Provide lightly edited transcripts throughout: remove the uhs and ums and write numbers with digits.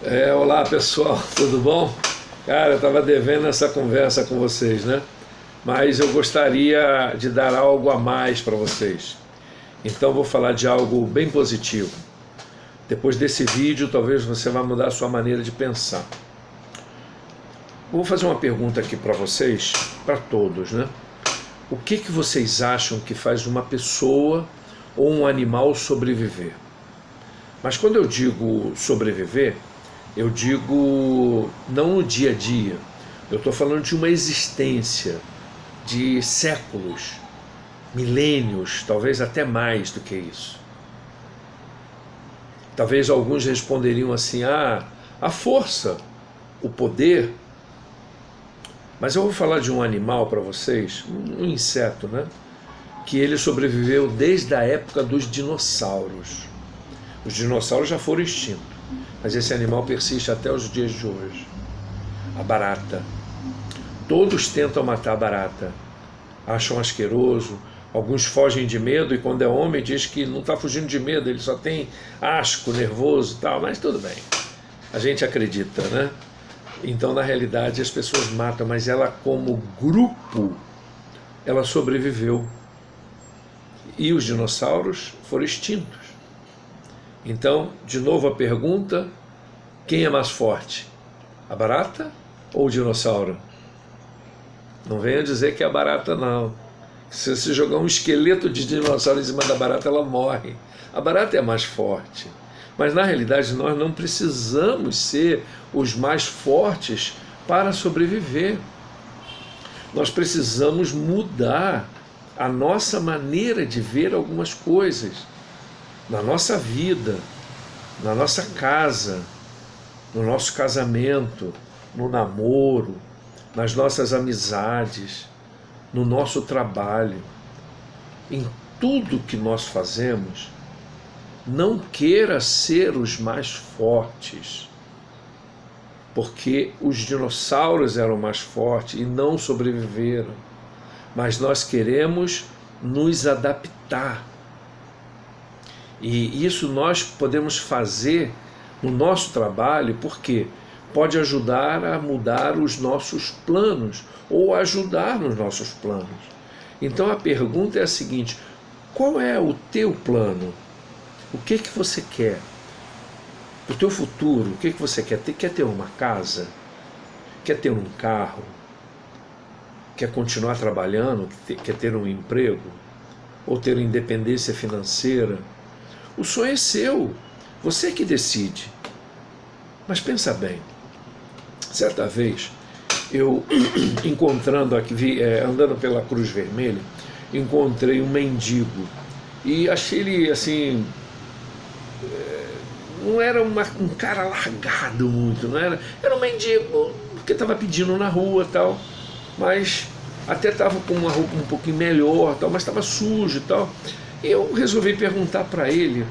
Olá pessoal, tudo bom? Cara, eu estava devendo essa conversa com vocês, né? Mas eu gostaria de dar algo a mais para vocês. Então vou falar de algo bem positivo. Depois desse vídeo, talvez você vá mudar a sua maneira de pensar. Vou fazer uma pergunta aqui para vocês, para todos, né? O que vocês acham que faz uma pessoa ou um animal sobreviver? Mas quando eu digo sobreviver, eu digo não no dia a dia, eu estou falando de uma existência de séculos, milênios, talvez até mais do que isso. Talvez alguns responderiam assim: a força, o poder. Mas eu vou falar de um animal para vocês, um inseto, né? Que ele sobreviveu desde a época dos dinossauros. Os dinossauros já foram extintos, mas esse animal persiste até os dias de hoje. A barata. Todos tentam matar a barata, acham asqueroso, alguns fogem de medo, e quando é homem diz que não está fugindo de medo, ele só tem asco, nervoso e tal, mas tudo bem, a gente acredita, né? Então na realidade as pessoas matam, mas ela como grupo, ela sobreviveu. E os dinossauros foram extintos. Então, de novo a pergunta: quem é mais forte? A barata ou o dinossauro? Não venha dizer que é a barata, não. Se você jogar um esqueleto de dinossauro em cima da barata, ela morre. A barata é mais forte. Mas na realidade nós não precisamos ser os mais fortes para sobreviver. Nós precisamos mudar a nossa maneira de ver algumas coisas na nossa vida, na nossa casa, no nosso casamento, no namoro, nas nossas amizades, no nosso trabalho. Em tudo que nós fazemos, não queira ser os mais fortes, porque os dinossauros eram mais fortes e não sobreviveram, mas nós queremos nos adaptar. E isso nós podemos fazer no nosso trabalho, porque pode ajudar a mudar os nossos planos ou ajudar nos nossos planos. Então a pergunta é a seguinte: qual é o teu plano? O que você quer? O teu futuro, o que você quer? Quer ter uma casa? Quer ter um carro? Quer continuar trabalhando? Quer ter um emprego? Ou ter independência financeira? O sonho é seu, você que decide. Mas pensa bem, certa vez eu encontrando aqui, andando pela Cruz Vermelha, encontrei um mendigo e achei ele assim, não era um cara largado muito, não era um mendigo que estava pedindo na rua e tal, mas até estava com uma roupa um pouquinho melhor, tal, mas estava sujo e tal. Eu resolvi perguntar para ele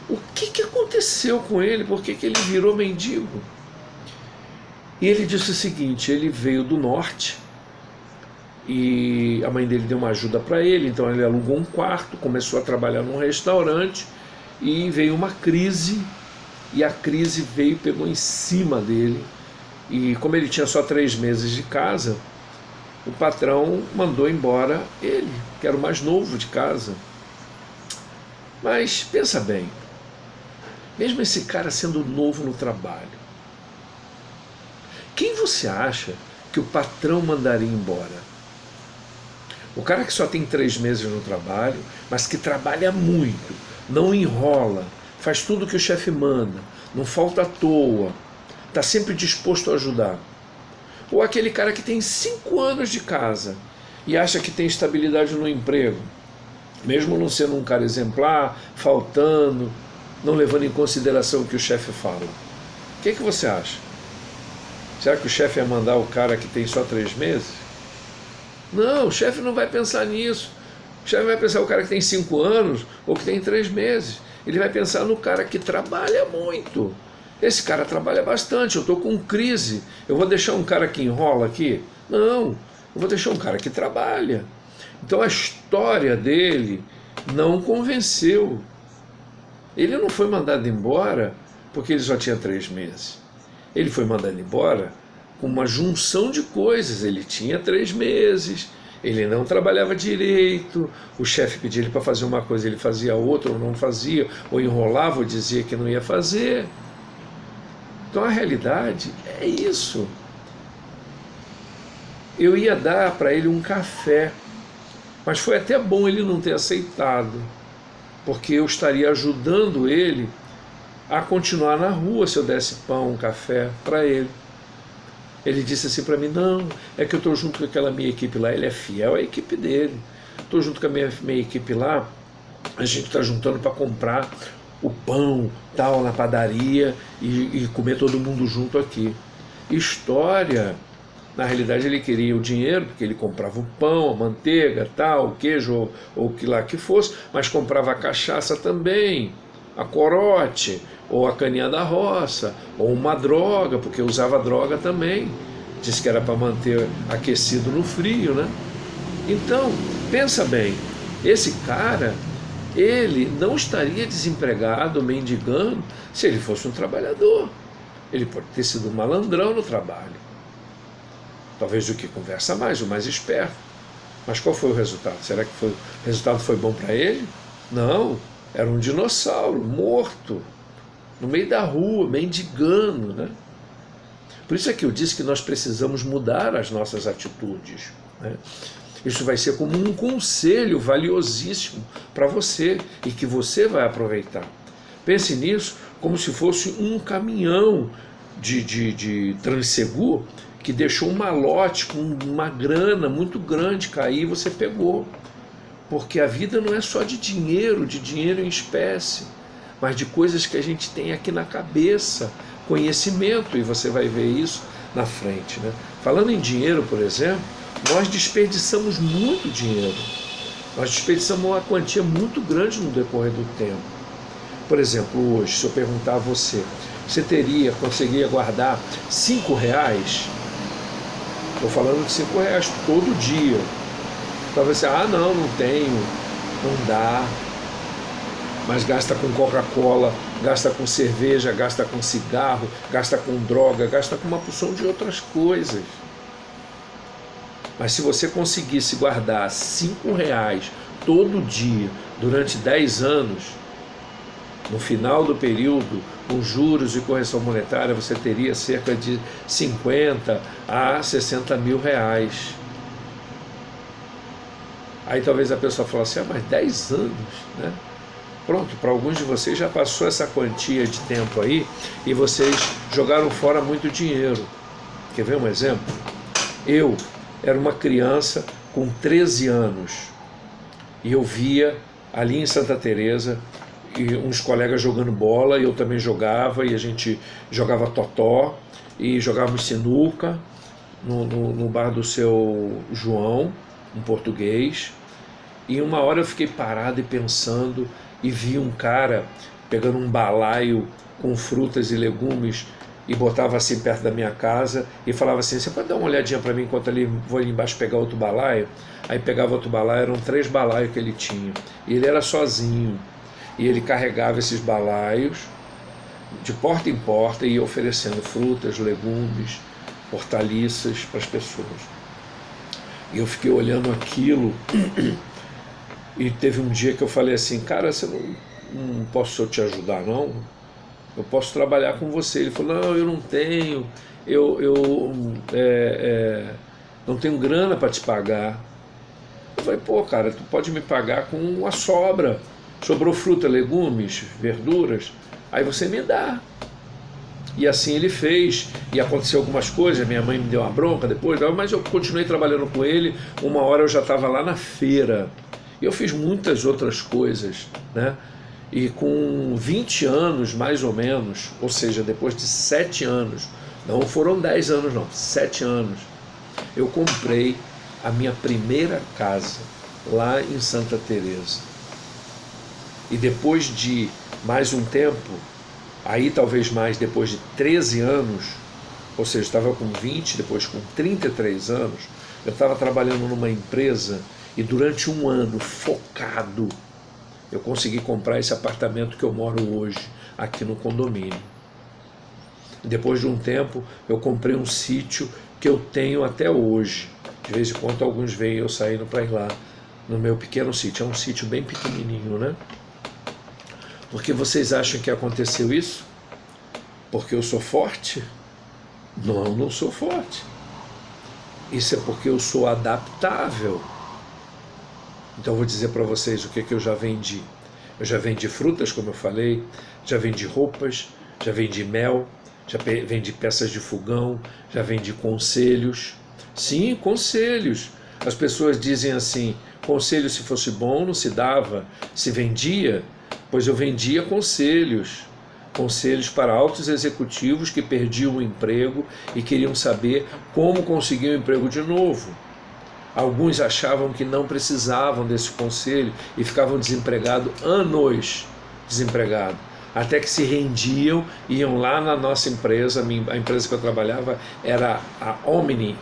o que aconteceu com ele, por que ele virou mendigo. E ele disse o seguinte: ele veio do norte e a mãe dele deu uma ajuda para ele, então ele alugou um quarto, começou a trabalhar num restaurante e veio uma crise, e a crise veio, pegou em cima dele, e como ele tinha só 3 meses de casa, o patrão mandou embora ele, que era o mais novo de casa. Mas pensa bem, mesmo esse cara sendo novo no trabalho, quem você acha que o patrão mandaria embora? O cara que só tem 3 meses no trabalho, mas que trabalha muito, não enrola, faz tudo que o chefe manda, não falta à toa, está sempre disposto a ajudar. Ou aquele cara que tem 5 anos de casa e acha que tem estabilidade no emprego, mesmo não sendo um cara exemplar, faltando, não levando em consideração o que o chefe fala. O que você acha? Será que o chefe ia mandar o cara que tem só 3 meses? Não, o chefe não vai pensar nisso. O chefe vai pensar no cara que tem 5 anos ou que tem 3 meses. Ele vai pensar no cara que trabalha muito. Esse cara trabalha bastante, eu estou com crise. Eu vou deixar um cara que enrola aqui? Não, eu vou deixar um cara que trabalha. Então a história dele não convenceu. Ele não foi mandado embora porque ele só tinha 3 meses. Ele foi mandado embora com uma junção de coisas. Ele tinha 3 meses, ele não trabalhava direito, o chefe pedia ele para fazer uma coisa, ele fazia outra ou não fazia, ou enrolava ou dizia que não ia fazer. Então a realidade é isso. Eu ia dar para ele um café, mas foi até bom ele não ter aceitado, porque eu estaria ajudando ele a continuar na rua se eu desse pão, um café para ele. Ele disse assim para mim: não, é que eu estou junto com aquela minha equipe lá, ele é fiel à equipe dele. Estou junto com a minha equipe lá, a gente está juntando para comprar o pão tal na padaria e comer todo mundo junto aqui. História. Na realidade ele queria o dinheiro, porque ele comprava o pão, a manteiga, tal, o queijo ou o que lá que fosse, mas comprava a cachaça também, a corote, ou a caninha da roça, ou uma droga, porque usava droga também. Disse que era para manter aquecido no frio, né? Então, pensa bem, esse cara, ele não estaria desempregado, mendigando, se ele fosse um trabalhador. Ele pode ter sido um malandrão no trabalho. Talvez o que conversa mais, o mais esperto. Mas qual foi o resultado? Será que o resultado foi bom para ele? Não, era um dinossauro morto, no meio da rua, mendigando, né? Por isso é que eu disse que nós precisamos mudar as nossas atitudes, né? Isso vai ser como um conselho valiosíssimo para você e que você vai aproveitar. Pense nisso como se fosse um caminhão de Transegur que deixou um malote com uma grana muito grande cair e você pegou. Porque a vida não é só de dinheiro em espécie, mas de coisas que a gente tem aqui na cabeça, conhecimento, e você vai ver isso na frente, né? Falando em dinheiro, por exemplo, nós desperdiçamos muito dinheiro. Nós desperdiçamos uma quantia muito grande no decorrer do tempo. Por exemplo, hoje, se eu perguntar a você, você conseguiria guardar R$5? Estou falando de R$5 todo dia. Talvez você, não tenho, não dá. Mas gasta com Coca-Cola, gasta com cerveja, gasta com cigarro, gasta com droga, gasta com uma porção de outras coisas. Mas se você conseguisse guardar R$5 todo dia durante 10 anos, no final do período, com juros e correção monetária, você teria cerca de 50 a 60 mil reais. Aí talvez a pessoa fale assim, mas 10 anos, né? Pronto, para alguns de vocês já passou essa quantia de tempo aí e vocês jogaram fora muito dinheiro. Quer ver um exemplo? Eu era uma criança com 13 anos e eu via ali em Santa Teresa e uns colegas jogando bola, e eu também jogava, e a gente jogava totó e jogávamos sinuca no bar do seu João, um português. E uma hora eu fiquei parado e pensando e vi um cara pegando um balaio com frutas e legumes e botava assim perto da minha casa e falava assim, você pode dar uma olhadinha para mim enquanto vou ali embaixo pegar outro balaio? Aí pegava outro balaio, eram 3 balaios que ele tinha, e ele era sozinho. E ele carregava esses balaios de porta em porta e ia oferecendo frutas, legumes, hortaliças para as pessoas. E eu fiquei olhando aquilo e teve um dia que eu falei assim, cara, você não posso te ajudar não? Eu posso trabalhar com você. Ele falou, não, eu não tenho, eu não tenho grana para te pagar. Eu falei, pô, cara, tu pode me pagar com uma sobra. Sobrou fruta, legumes, verduras, aí você me dá. E assim ele fez, e aconteceu algumas coisas, minha mãe me deu uma bronca depois, mas eu continuei trabalhando com ele. Uma hora eu já estava lá na feira, e eu fiz muitas outras coisas, né? E com 20 anos, mais ou menos, ou seja, depois de 7 anos, não foram 10 anos não, 7 anos, eu comprei a minha primeira casa, lá em Santa Teresa. E depois de mais um tempo, aí talvez mais depois de 13 anos, ou seja, estava com 20, depois com 33 anos, eu estava trabalhando numa empresa e durante um ano, focado, eu consegui comprar esse apartamento que eu moro hoje, aqui no condomínio. Depois de um tempo, eu comprei um sítio que eu tenho até hoje. De vez em quando alguns veem eu saindo para ir lá no meu pequeno sítio. É um sítio bem pequenininho, né? Porque vocês acham que aconteceu isso? Porque eu sou forte? Não, não sou forte. Isso é porque eu sou adaptável. Então eu vou dizer para vocês o que eu já vendi. Eu já vendi frutas, como eu falei, já vendi roupas, já vendi mel, já vendi peças de fogão, já vendi conselhos. Sim, conselhos. As pessoas dizem assim, conselho se fosse bom não se dava, se vendia, pois eu vendia conselhos. Conselhos para altos executivos que perdiam o emprego e queriam saber como conseguir um emprego de novo. Alguns achavam que não precisavam desse conselho e ficavam desempregados, anos desempregados, até que se rendiam, iam lá na nossa empresa, a empresa que eu trabalhava era a Omni,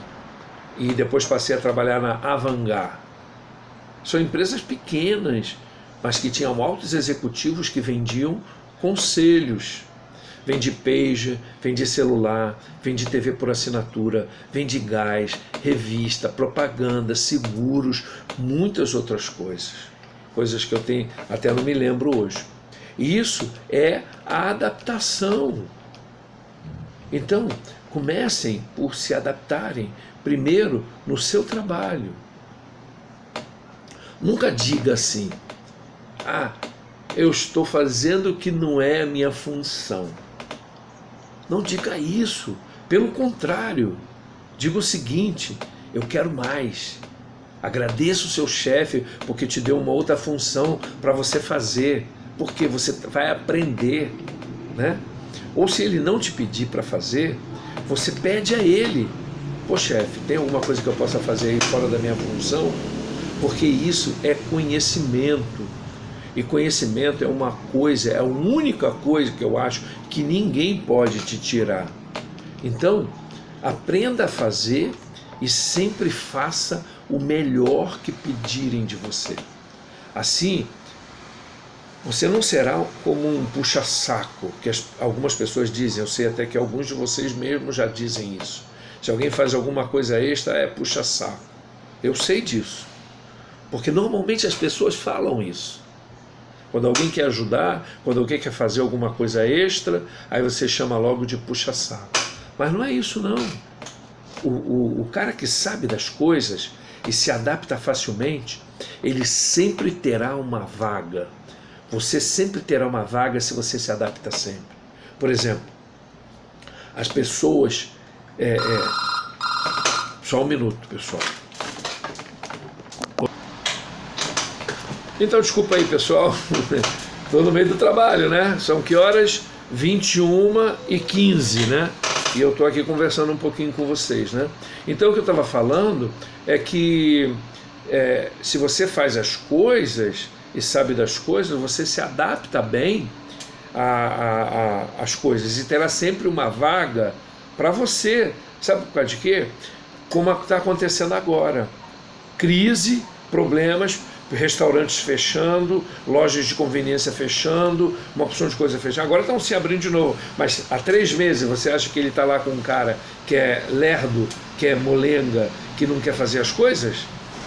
e depois passei a trabalhar na Avangar. São empresas pequenas, mas que tinham altos executivos que vendiam conselhos. Vendi pager, vendi celular, vendi TV por assinatura, vendi gás, revista, propaganda, seguros, muitas outras coisas. Coisas que eu tenho, até não me lembro hoje. E isso é a adaptação. Então, comecem por se adaptarem primeiro no seu trabalho. Nunca diga assim, eu estou fazendo o que não é a minha função. Não diga isso. Pelo contrário, diga o seguinte, eu quero mais. Agradeça o seu chefe porque te deu uma outra função para você fazer, porque você vai aprender, né? Ou se ele não te pedir para fazer, você pede a ele, pô chefe, tem alguma coisa que eu possa fazer aí fora da minha função? Porque isso é conhecimento. E conhecimento é uma coisa, é a única coisa que eu acho que ninguém pode te tirar. Então, aprenda a fazer e sempre faça o melhor que pedirem de você. Assim, você não será como um puxa-saco, que algumas pessoas dizem, eu sei até que alguns de vocês mesmos já dizem isso. Se alguém faz alguma coisa extra, é puxa-saco. Eu sei disso, porque normalmente as pessoas falam isso. Quando alguém quer ajudar, quando alguém quer fazer alguma coisa extra, aí você chama logo de puxa-saco. Mas não é isso não. O cara que sabe das coisas e se adapta facilmente, ele sempre terá uma vaga. Você sempre terá uma vaga se você se adapta sempre. Por exemplo, as pessoas... Só um minuto, pessoal. Então, desculpa aí, pessoal, estou no meio do trabalho, né? São que horas? 21h15, né? E eu estou aqui conversando um pouquinho com vocês, né? Então, o que eu estava falando é que se você faz as coisas e sabe das coisas, você se adapta bem às coisas e terá sempre uma vaga para você. Sabe por causa de quê? Como está acontecendo agora. Crise, problemas, restaurantes fechando, lojas de conveniência fechando, uma opção de coisa fechando. Agora estão se abrindo de novo, mas há 3 meses você acha que ele está lá com um cara que é lerdo, que é molenga, que não quer fazer as coisas?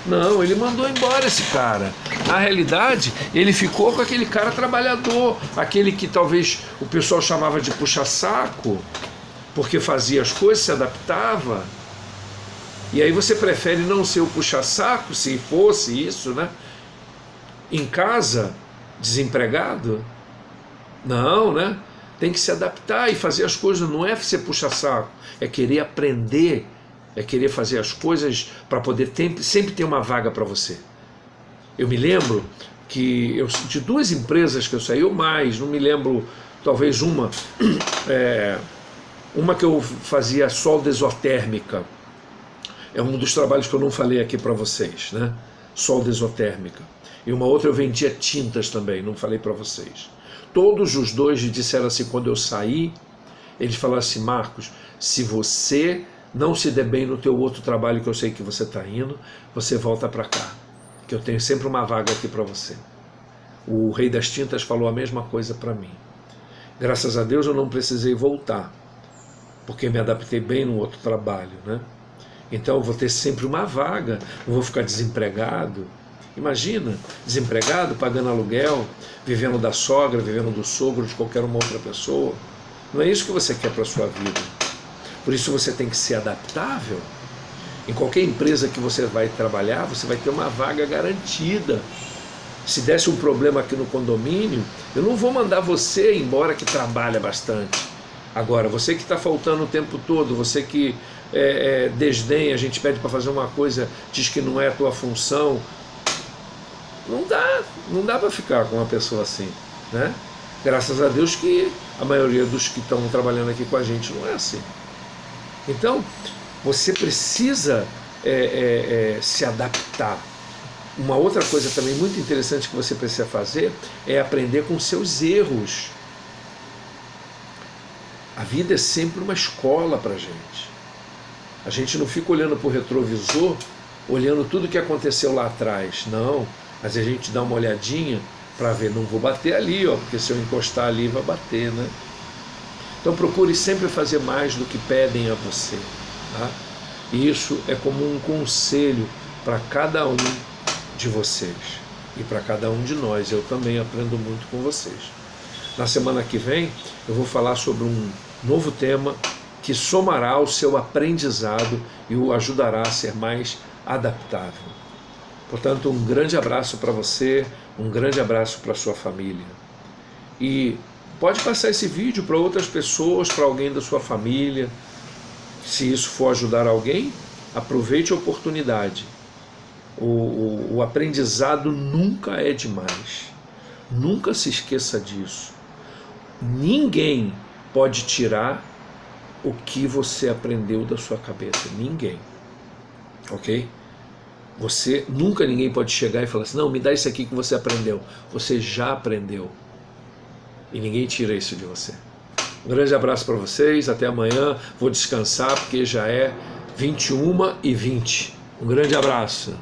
Não, ele mandou embora esse cara. Na realidade, ele ficou com aquele cara trabalhador, aquele que talvez o pessoal chamava de puxa-saco, porque fazia as coisas, se adaptava. E aí você prefere não ser o puxa-saco, se fosse isso, né? Em casa, desempregado? Não, né? Tem que se adaptar e fazer as coisas, não é ser puxa-saco, é querer aprender, é querer fazer as coisas para poder sempre ter uma vaga para você. Eu me lembro que de 2 empresas que eu saí, ou mais, não me lembro, talvez uma que eu fazia solda exotérmica. É um dos trabalhos que eu não falei aqui para vocês, né? Solda exotérmica. E uma outra eu vendia tintas também, não falei para vocês. Todos os 2 disseram assim, quando eu saí, eles falaram assim, Marcos, se você não se der bem no teu outro trabalho que eu sei que você está indo, você volta para cá, que eu tenho sempre uma vaga aqui para você. O Rei das Tintas falou a mesma coisa para mim. Graças a Deus eu não precisei voltar, porque me adaptei bem no outro trabalho, né? Então eu vou ter sempre uma vaga, não vou ficar desempregado. Imagina, desempregado, pagando aluguel, vivendo da sogra, vivendo do sogro, de qualquer uma outra pessoa. Não é isso que você quer para a sua vida. Por isso você tem que ser adaptável. Em qualquer empresa que você vai trabalhar, você vai ter uma vaga garantida. Se desse um problema aqui no condomínio, eu não vou mandar você embora que trabalha bastante. Agora, você que está faltando o tempo todo, você que desdenha, a gente pede para fazer uma coisa, diz que não é a tua função, não dá para ficar com uma pessoa assim, né? Graças a Deus que a maioria dos que estão trabalhando aqui com a gente não é assim. Então, você precisa se adaptar. Uma outra coisa também muito interessante que você precisa fazer é aprender com seus erros. A vida é sempre uma escola para a gente. A gente não fica olhando para o retrovisor, olhando tudo que aconteceu lá atrás. Não, mas a gente dá uma olhadinha para ver, não vou bater ali, ó, porque se eu encostar ali vai bater, né? Então procure sempre fazer mais do que pedem a você. Tá? E isso é como um conselho para cada um de vocês e para cada um de nós. Eu também aprendo muito com vocês. Na semana que vem eu vou falar sobre um novo tema que somará ao seu aprendizado e o ajudará a ser mais adaptável. Portanto, um grande abraço para você, um grande abraço para a sua família. E pode passar esse vídeo para outras pessoas, para alguém da sua família. Se isso for ajudar alguém, aproveite a oportunidade. O aprendizado nunca é demais. Nunca se esqueça disso. Ninguém pode tirar o que você aprendeu da sua cabeça. Ninguém. Ok? Nunca ninguém pode chegar e falar assim, não, me dá isso aqui que você aprendeu. Você já aprendeu. E ninguém tira isso de você. Um grande abraço para vocês, até amanhã. Vou descansar porque já é 21h20. Um grande abraço.